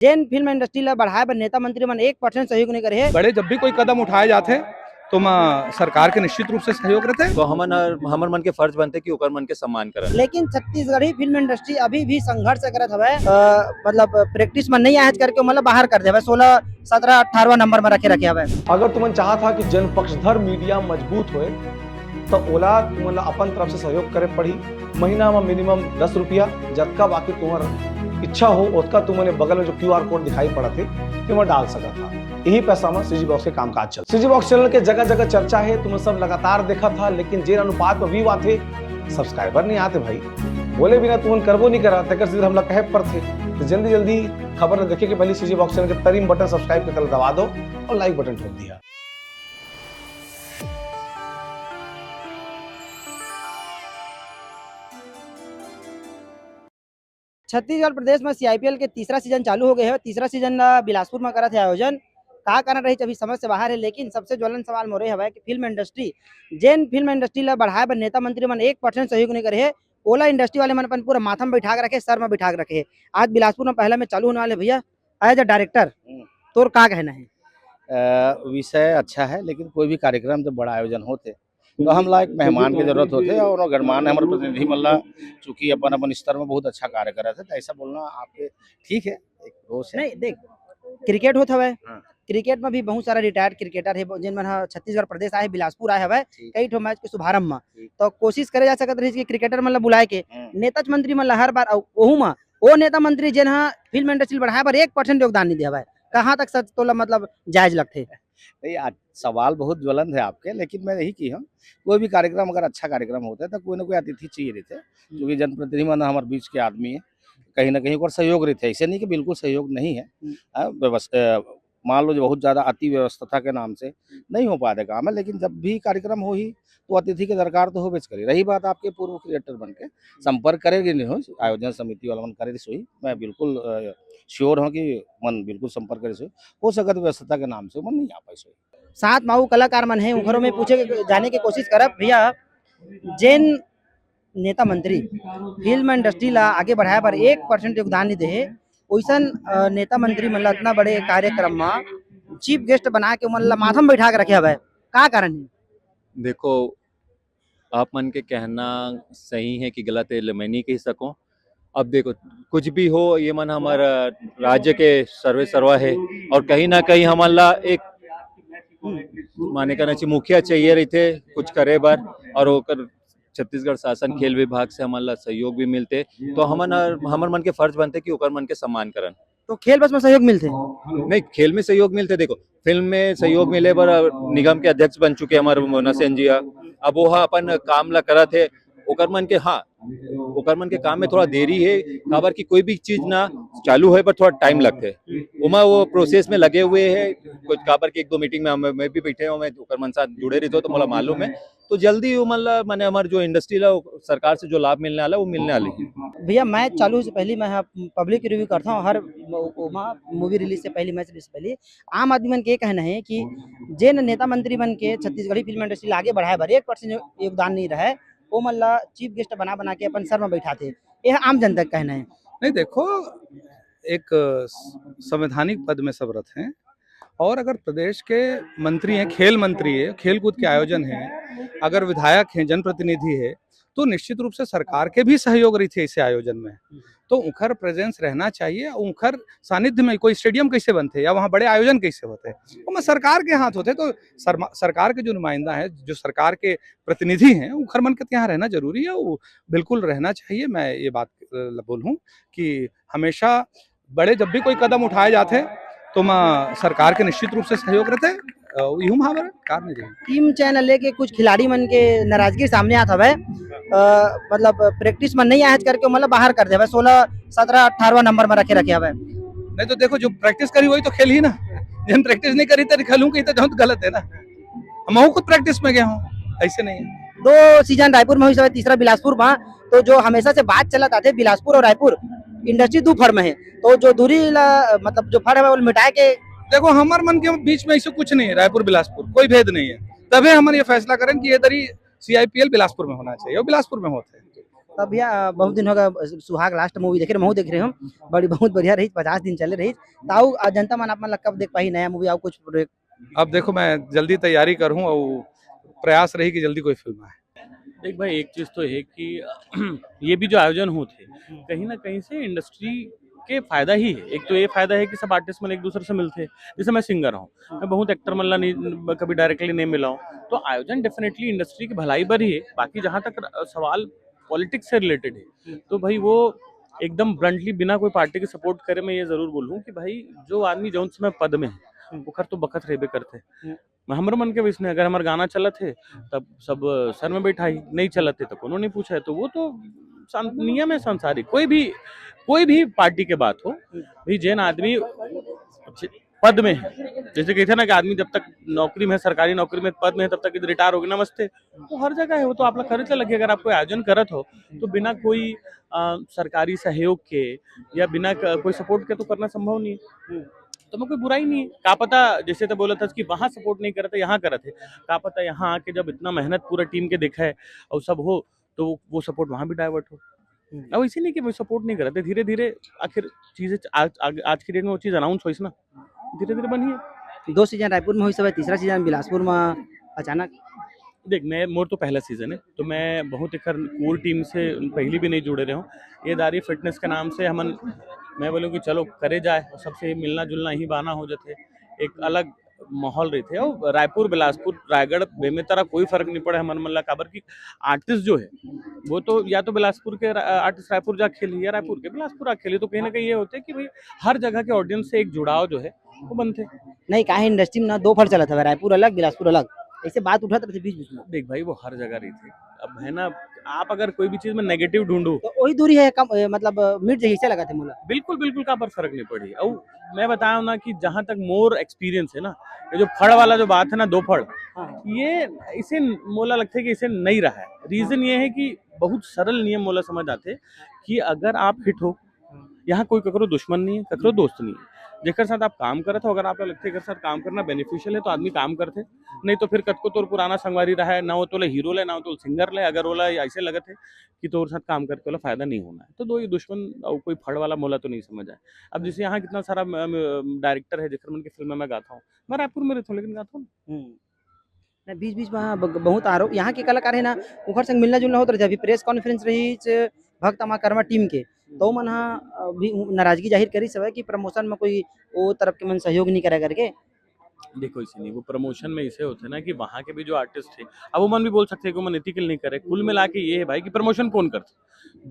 Jain film industry ला बढ़ाए बर नेता मंत्री मन 1% सहयोग नहीं करे। बड़े जब भी कोई कदम उठाए जाते तो सरकार के निश्चित रूप से सहयोग रहते तो हमर मन के फर्ज बनते कि ओकर मन के सम्मान करन। लेकिन छत्तीसगढ़ी फिल्म इंडस्ट्री अभी भी संघर्ष करत हवे। मतलब प्रैक्टिस में नहीं आए करके मतलब बाहर कर देवे 16, 17, 18 नंबर में रखे हवे। अगर तुमन चाहत था कि जनपक्षधर मीडिया मजबूत होए तो ओला तुमन अपन तरफ से सहयोग करे पड़ी। महीना में मिनिमम 10 रुपया जतका बाकी तुम्हार इच्छा हो उतना तुमने बगल में जो QR कोड दिखाई पड़ा थे तुम डाल सका था। यही पैसा में सीजी बॉक्स के कामकाज चल। सीजी बॉक्स चैनल के जगह जगह चर्चा है, तुम सब लगातार देखा था, लेकिन जे अनुपात में व्यू आते सब्सक्राइबर नहीं आते भाई। बोले बिना तुमन करबो नहीं करा तक सीधे हमला कहे पर थे। तो जल्दी जल्दी खबर देखे कि पहले सीजी बॉक्स चैनल के तरीम बटन सब्सक्राइब के तरह दबा दो और लाइक बटन ठोक दिया। छत्तीसगढ़ प्रदेश में CIPL के तीसरा सीजन चालू हो गए है। तीसरा सीजन बिलासपुर में करत है आयोजन। का कारण रही अभी समझ से बाहर है, लेकिन सबसे ज्वलन सवाल मोरे हवा कि फिल्म इंडस्ट्री जैन फिल्म इंडस्ट्री ला बढ़ाए बर नेता मंत्री मन 1% सहयोग नहीं करे। ओला इंडस्ट्री वाले मन अपन पूरा माथा में बैठा के रखे, सर में बैठा के रखे। आज बिलासपुर में पहला में चालू होने वाले भैया एज अ डायरेक्टर तोर का कहना है? विषय अच्छा है, लेकिन कोई भी कार्यक्रम जब बड़ा आयोजन होते तो हम ला एक मेहमान की जरूरत होते है और गणमान हमारे प्रतिनिधि मल्ला चूंकि अपन अपन स्तर में बहुत अच्छा कार्य कर रहे थे तो ऐसा बोलना आपके ठीक है, एक रोष है। नहीं देख, क्रिकेट होता है, क्रिकेट में भी बहुत सारा रिटायर्ड क्रिकेटर है जिन मन छत्तीसगढ़ प्रदेश आए बिलासपुर आए हवे कई ठो मैच के शुभारंभ में। तो कोशिश करे जा सकत रही कि क्रिकेटर मन ला बुलाए के नेता मंत्री मन ला हर बार ओहू में ओ नेता मंत्री जिन फिल्म इंडस्ट्री बढ़ाए बर 1% योगदान नहीं दिया। कहाँ तक सच तोला मतलब जायज लगते? नहीं, सवाल बहुत ज्वलंत है आपके, लेकिन मैं यही की हूँ कोई भी कार्यक्रम अगर अच्छा कार्यक्रम होता है तो कोई ना कोई अतिथि चाहिए रहते, क्योंकि जनप्रतिनिधि मन हमारे बीच के आदमी है, कहीं ना कहीं और सहयोग रहते है। ऐसे नहीं कि बिल्कुल सहयोग नहीं है। व्यवस्था मान लो जो बहुत ज्यादा अति व्यवस्था के नाम से नहीं हो पाते काम है, लेकिन जब भी कार्यक्रम हो ही तो अतिथि की दरकार तो हो बेच करी। रही बात आपके पूर्व क्रिएटर बन के संपर्क करेगी नहीं हो आयोजन समिति वाला मन करे सोई, मैं बिल्कुल श्योर हूँ कि मन बिल्कुल संपर्क करे सोई हो सकत व्यवस्था के नाम से मन नहीं आ पाए सोई। सात माऊ कलाकार मन है उखरों में पूछे जाने की कोशिश करब भैया जैन नेता मंत्री फिल्म इंडस्ट्री ला आगे बढ़ाए पर 1% योगदान नहीं दे, वैसन नेता मंत्री मन ला इतना बड़े कार्यक्रम में चीफ गेस्ट बना के मन ला माथा में बैठा के रखे हवे, का कारण है? देखो, आप मन के कहना सही है कि गलत है, मैं नहीं कह सकूं। अब देखो, कुछ भी हो ये मन हमारा राज्य के सर्वे सर्वा है और कहीं ना कहीं हमारा एक माने करना चाहिए मुखिया चाहिए रही थे कुछ करे बार, और होकर छत्तीसगढ़ शासन खेल विभाग से हमारा सहयोग भी मिलते तो हमर मन के फर्ज बनते कि ओकर मन के सम्मान करन। तो खेल बस में सहयोग मिलते नहीं, खेल में सहयोग मिलते। देखो, फिल्म में सहयोग मिले पर निगम के अध्यक्ष बन चुके हमारे मोना सेन जी, अब वो अपन काम ला करा थे ओकर मन के। हाँ, ओकर मन के काम में थोड़ा देरी है, काबर की कोई भी चीज ना चालू होए पर थोड़ा टाइम लगते उमा वो प्रोसेस में लगे हुए है। कुछ काबर की 1-2 मीटिंग में मैं भी बैठे हूँ, मैं ओकर मन साथ जुड़े रहते तो मुझे मालूम है। तो जल्दी मतलब मैंने हमारे जो इंडस्ट्री ला सरकार से जो लाभ मिलने वाला वो मिलने वाली है। भैया मैच चालू से पहले मैं पब्लिक रिव्यू करता हूँ, हर मूवी रिलीज से पहले, मैच रिलीज से पहले आम आदमी मन के कहना है कि जैन नेता मंत्री बन के छत्तीसगढ़ी फिल्म इंडस्ट्री आगे बढ़ाए बर 1% योगदान नहीं रहे, वो मन ला चीफ गेस्ट बना के अपन सर में बैठाते, यह आम जनता का कहना है। नहीं, देखो, एक संवैधानिक पद में सब रथ हैं और अगर प्रदेश के मंत्री हैं, खेल मंत्री है, खेल कूद के आयोजन है, अगर विधायक हैं, जनप्रतिनिधि है, तो निश्चित रूप से सरकार के भी सहयोग रही थी ऐसे आयोजन में। तो उखर प्रेजेंस रहना चाहिए। उखर सानिध्य में कोई स्टेडियम कैसे बनते या वहाँ बड़े आयोजन कैसे होते, तो मैं सरकार के हाथ होते। तो सरकार के जो नुमाइंदा है, जो सरकार के प्रतिनिधि हैं, उखर मन के यहाँ रहना जरूरी है, वो बिल्कुल रहना चाहिए। मैं ये बात बोलूँ कि हमेशा बड़े जब भी कोई कदम उठाए जाते तो सरकार के निश्चित रूप से सहयोग रहते। टीम चैनल लेके कुछ खिलाड़ी मन के नाराजगी सामने आता है। मतलब प्रैक्टिस में नहीं आए करके मतलब बाहर कर दे 16, 17, 18 नंबर में रखे हवे। नहीं तो देखो, जो प्रैक्टिस करी वही तो खेल ही ना, जन प्रैक्टिस नहीं करी तो खेलूं कहीं तो गलत है ना। हम खुद प्रैक्टिस में गया हूँ, ऐसे नहीं है। 2 सीजन रायपुर में हुई, तीसरा बिलासपुर में। तो जो हमेशा से बात चलत आते बिलासपुर और रायपुर इंडस्ट्री 2 फर्म है, तो जो दूरी मतलब जो फर्म है वो मिटाए के। देखो, हमारे मन के बीच में ऐसे कुछ नहीं है, रायपुर बिलासपुर कोई भेद नहीं है। तभी हम ये फैसला करें कि ये दरी CIPL बिलासपुर में होना चाहिए और बिलासपुर में होते हैं। तब भैया बहुत दिन हो गए सुहाग लास्ट मूवी देखे रहे, देख रहे हम बड़ी बहुत बढ़िया रही, 50 दिन चले रही। ताऊ जनता मन आप मन कब देख पाही नया मूवी, कुछ प्रोजेक्ट? अब देखो मैं जल्दी तैयारी करूँ और प्रयास रही कि जल्दी कोई फिल्म आए। देख भाई, एक चीज तो है कि ये भी जो आयोजन होते कहीं ना कहीं से इंडस्ट्री के फायदा ही है। एक तो ये फायदा है कि सब आर्टिस्ट मन एक दूसरे से मिलते हैं। जैसे मैं सिंगर हूँ, मैं बहुत एक्टर मल्ला नहीं कभी डायरेक्टली नहीं मिला हूँ, तो आयोजन डेफिनेटली इंडस्ट्री की भलाई पर ही है। बाकी जहाँ तक सवाल पॉलिटिक्स से रिलेटेड है तो भाई वो एकदम ब्लंटली बिना कोई पार्टी के सपोर्ट करे मैं ये जरूर बोलूँ कि भाई जो आदमी जौन समय पद में है ओकर तो बखत रेबे करते। हमरो मन के विषय अगर हमारे गाना चलत है तब सब सर में बैठाई, नहीं चलत है तो कोनो नहीं पूछा है, तो वो तो नियम है संसारिक। कोई भी पार्टी के बात हो भाई, जैन आदमी पद में है, जैसे कहते हैं ना कि आदमी जब तक नौकरी में है, सरकारी नौकरी में पद में है, तब तक रिटायर हो गया नमस्ते, तो हर जगह है वो तो आप लोग करे चल लगे। अगर आप कोई आयोजन करत हो तो बिना कोई सरकारी सहयोग के या बिना कोई सपोर्ट के तो करना संभव नहीं है। तो मैं कोई बुराई नहीं है, का पता जैसे तो बोला था कि वहाँ सपोर्ट नहीं करते यहाँ करते, का पता यहाँ आके जब इतना मेहनत पूरा टीम के देखा है और सब हो तो वो सपोर्ट वहाँ भी डाइवर्ट हो। अब इसी नहीं कि वो सपोर्ट नहीं करते, धीरे धीरे आखिर चीजें आज की डेट में वो चीज अनाउंस हो ना, धीरे धीरे बनी है। 2 सीजन रायपुर में हुई सब, तीसरा सीजन बिलासपुर में अचानक। देख मैं मोर तो पहला सीजन है तो मैं बहुत एक कोर टीम से पहले भी नहीं जुड़े रहे हूँ। ये दारी फिटनेस के नाम से हमन मैं बोलूँ कि चलो करे जाए, सबसे मिलना जुलना ही बहाना हो जाते, एक अलग माहौल रहते है। और रायपुर बिलासपुर रायगढ़ में तरह कोई फर्क नहीं पड़े हमन मल्ला, काबर की आर्टिस्ट जो है वो तो या तो बिलासपुर के आर्टिस्ट रायपुर जा खेली या रायपुर के बिलासपुर आ खेली, तो कहीं ना कहीं ये होते कि भाई हर जगह के ऑडियंस से एक जुड़ाव जो है वो बनते। नहीं काहे इंडस्ट्री में ना 2 फल चला था, रायपुर अलग बिलासपुर अलग, ऐसे बात उठा रहे थे बीच बीच में। देख भाई वो हर जगह रही थी, अब है ना आप अगर कोई भी चीज में नेगेटिव ढूंढो तो वही दूरी है कम, मतलब मिट जैसे लगा थे मोला। बिल्कुल बिल्कुल का पर फर्क नहीं पड़ी। और मैं बताया ना कि जहां तक मोर एक्सपीरियंस है ना, ये जो फड़ वाला जो बात है ना, 2 फड़, ये इसे मोला लगता है कि इसे नहीं रहा है। रीजन ये है कि बहुत सरल नियम मोला समझ आते कि अगर आप हिट हो, यहाँ कोई ककरो दुश्मन नहीं है, ककरो दोस्त नहीं है, जेकर साथ आप काम करते हो, अगर आपको लगता है कि साथ काम करना बेनिफिशियल है तो आदमी काम करते, नहीं तो फिर कतको तोर पुराना संगवारी रहा है ना, वो तो हीरो ले ना वो तो सिंगर ले, अगर ओला ऐसे लगत है कि तोर साथ काम करके वाला फायदा नहीं होना है, तो 2 ही दुश्मन और कोई फड़ वाला मोला तो नहीं समझ आए। अब जैसे यहाँ कितना सारा डायरेक्टर है जेकर मन की फिल्म में मैं गाता हूँ, मैं रायपुर में रहता हूँ लेकिन गाता हूँ। बीच बीच में बहुत आरोप यहाँ के कलाकार है ना, ओखर संग मिलना जुलना होता रहे। अभी प्रेस कॉन्फ्रेंस रही भक्त अमा कर्मा टीम के, तो मन भी नाराजगी जाहिर करी सब कि प्रमोशन में कोई वो तरफ के मन सहयोग नहीं करे करके। देखो इसे नहीं, वो प्रमोशन में इसे होते ना कि वहाँ के भी जो आर्टिस्ट थे, अब वो मन भी बोल सकते हैं कि मन एथिकल नहीं करे। कुल मिला के ये है भाई कि प्रमोशन कौन करते,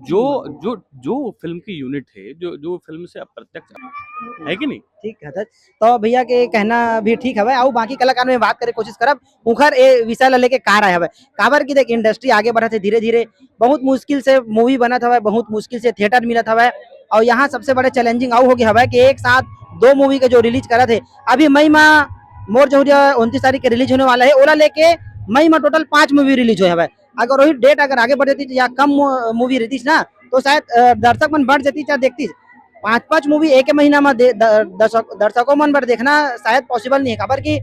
जो फिल्म की यूनिट है, जो फिल्म से अप्रत्यक्ष है कि नहीं। ठीक है तो भैया के कहना भी ठीक है। और बाकी कलाकार में बात करे कोशिश करब उखर ए विषय ला लेके का रहा है काबर की देख इंडस्ट्री आगे बढ़त है धीरे धीरे, बहुत मुश्किल से मूवी बनत हवे, बहुत मुश्किल से थिएटर मिलत हवे। और यहाँ सबसे बड़े चैलेंजिंग आउ हो गया हवे कि एक साथ 2 मूवी के जो रिलीज करा थे, अभी मई में मोर जहुरिया 29 तारीख के रिलीज होने वाला है, ओला लेके मई में टोटल 5 मूवी रिलीज हुए हवे। अगर वही डेट अगर आगे बढ़ जाती या कम मूवी रहती ना तो शायद दर्शक मन बढ़ जाती, चाहे देखती 5-5 मूवी एक महीना में दर्शकों मन पर देखना शायद पॉसिबल नहीं है। खबर की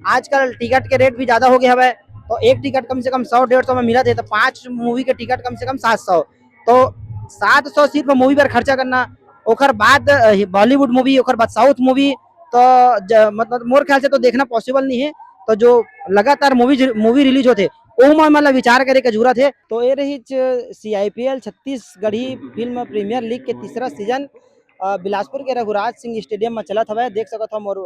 आजकल टिकट के रेट भी ज्यादा हो गए हवे, तो एक टिकट कम से कम 100-150 में मिला थे, तो 5 मूवी के टिकट कम से कम 700, तो 700 सिर्फ मूवी पर खर्चा करना। ओकर बाद बॉलीवुड मूवी, ओकर बाद साउथ मूवी, तो मतलब मोर ख्याल से तो देखना पॉसिबल नहीं है। तो जो लगातार मूवी रिलीज होते ओमा मतलब विचार करे के जरूरत है। तो ये रही CIPL Chhattisgarhi film premier league के तीसरा सीजन बिलासपुर के रघुराज सिंह स्टेडियम में चलत हवे। देख सकत हो मोर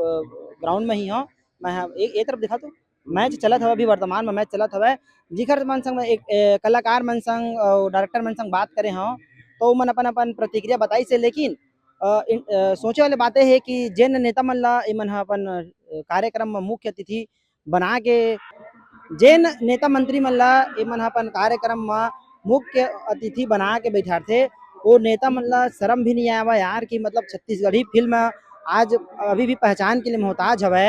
ग्राउंड में ही हो, मैं एक तरफ दिखा तो मैच चलत हवे, अभी वर्तमान में मैच चलत हवे। जिखर मन संग एक कलाकार मन संग और डायरेक्टर मन संग बात करे हो तो मन अपन अपन प्रतिक्रिया बताई से, लेकिन सोचे वाले बातें है कि जैन नेता मन ला इमन अपन कार्यक्रम में मुख्य अतिथि बना के, जैन नेता मंत्री मन ला इमन अपन कार्यक्रम में मुख्य अतिथि बना के बैठाते, वो नेता मन ला शर्म भी नहीं आया यार कि मतलब छत्तीसगढ़ी फिल्म आज अभी भी पहचान के लिए मोहताज हवे।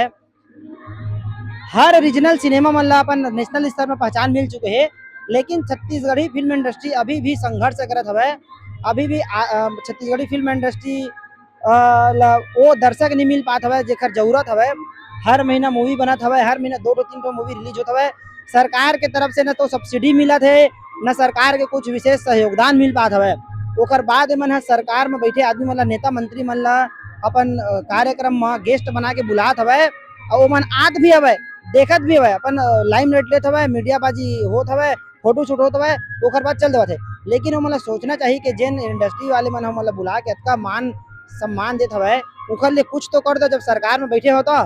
हर रीजनल सिनेमा मन ला अपन नेशनल स्तर में पहचान मिल चुके हैं, लेकिन छत्तीसगढ़ी फिल्म इंडस्ट्री अभी भी संघर्ष करत हवे। अभी भी छत्तीसगढ़ी फिल्म इंडस्ट्री वो दर्शक नहीं मिल पात हवे जेकर जरूरत हवे। हर महीना मूवी बनत हवे, हर महीना 2-3 मूवी रिलीज होत हवे। सरकार के तरफ से न तो सब्सिडी मिलत है, न सरकार के कुछ विशेष सहयोगदान मिल पात हवे। ओकर बाद एमन ह सरकार में बैठे आदमी मन ला, नेता मंत्री मन ला अपन कार्यक्रम में गेस्ट बना के बुलात हवे और ओमन आत भी हवे, देखत भी हवे, अपन लाइमलाइट लेत हवे, मीडियाबाजी होत हवे, फोटो शूट होत हवे, ओकर बाद चल देवत है। लेकिन ओमन ला सोचना चाहिए कि जेन इंडस्ट्री वाले मन हमन ला बुला के अतका मान सम्मान देत हवे, ओकर ले कुछ तो कर दो जब सरकार में बैठे हो तो।